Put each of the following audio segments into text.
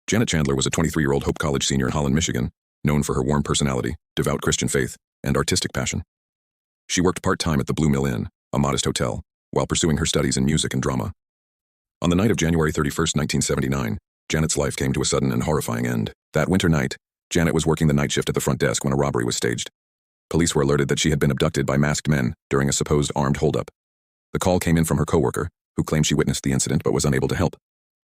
Janet Chandler was a 23-year-old Hope College senior in Holland, Michigan, known for her warm personality, devout Christian faith, and artistic passion. She worked part-time at the Blue Mill Inn, a modest hotel, while pursuing her studies in music and drama. On the night of January 31, 1979, Janet's life came to a sudden and horrifying end. That winter night, Janet was working the night shift at the front desk when a robbery was staged. Police were alerted that she had been abducted by masked men during a supposed armed holdup. The call came in from her coworker, who claimed she witnessed the incident but was unable to help.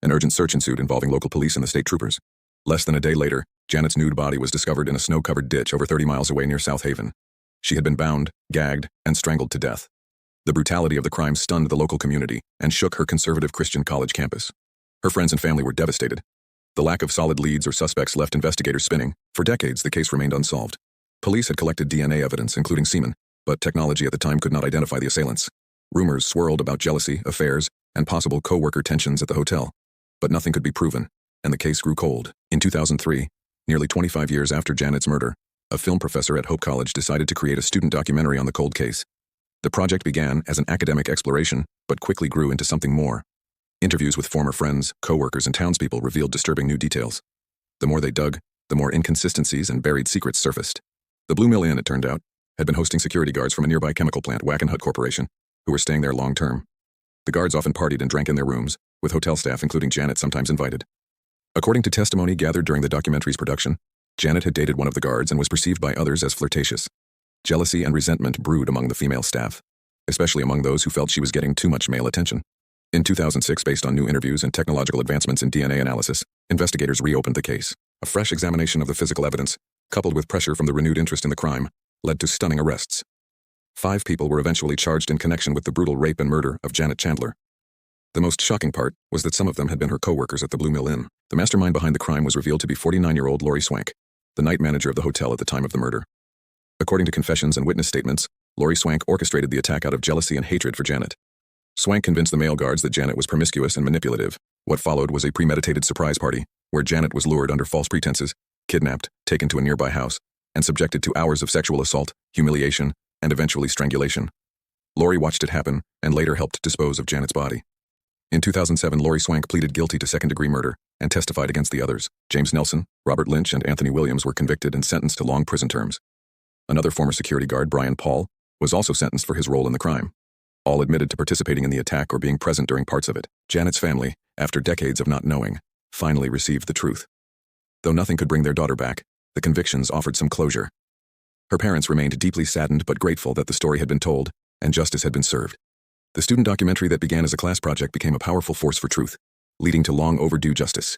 An urgent search ensued involving local police and the state troopers. Less than a day later, Janet's nude body was discovered in a snow-covered ditch over 30 miles away near South Haven. She had been bound, gagged, and strangled to death. The brutality of the crime stunned the local community and shook her conservative Christian college campus. Her friends and family were devastated. The lack of solid leads or suspects left investigators spinning. For decades, the case remained unsolved. Police had collected DNA evidence, including semen, but technology at the time could not identify the assailants. Rumors swirled about jealousy, affairs, and possible co-worker tensions at the hotel. But nothing could be proven, and the case grew cold. In 2003, nearly 25 years after Janet's murder, a film professor at Hope College decided to create a student documentary on the cold case. The project began as an academic exploration, but quickly grew into something more. Interviews with former friends, co-workers, and townspeople revealed disturbing new details. The more they dug, the more inconsistencies and buried secrets surfaced. The Blue Mill Inn, it turned out, had been hosting security guards from a nearby chemical plant, Wackenhut Corporation, who were staying there long-term. The guards often partied and drank in their rooms, with hotel staff, including Janet, sometimes invited. According to testimony gathered during the documentary's production, Janet had dated one of the guards and was perceived by others as flirtatious. Jealousy and resentment brewed among the female staff, especially among those who felt she was getting too much male attention. In 2006, based on new interviews and technological advancements in DNA analysis, investigators reopened the case. A fresh examination of the physical evidence, coupled with pressure from the renewed interest in the crime, led to stunning arrests. 5 people were eventually charged in connection with the brutal rape and murder of Janet Chandler. The most shocking part was that some of them had been her co-workers at the Blue Mill Inn. The mastermind behind the crime was revealed to be 49-year-old Lori Swank, the night manager of the hotel at the time of the murder. According to confessions and witness statements, Lori Swank orchestrated the attack out of jealousy and hatred for Janet. Swank convinced the male guards that Janet was promiscuous and manipulative. What followed was a premeditated surprise party, where Janet was lured under false pretenses, kidnapped, taken to a nearby house, and subjected to hours of sexual assault, humiliation, and eventually strangulation. Lori watched it happen, and later helped dispose of Janet's body. In 2007, Lori Swank pleaded guilty to second-degree murder and testified against the others. James Nelson, Robert Lynch, and Anthony Williams were convicted and sentenced to long prison terms. Another former security guard, Brian Paul, was also sentenced for his role in the crime. All admitted to participating in the attack or being present during parts of it. Janet's family, after decades of not knowing, finally received the truth. Though nothing could bring their daughter back, the convictions offered some closure. Her parents remained deeply saddened but grateful that the story had been told and justice had been served. The student documentary that began as a class project became a powerful force for truth, leading to long overdue justice.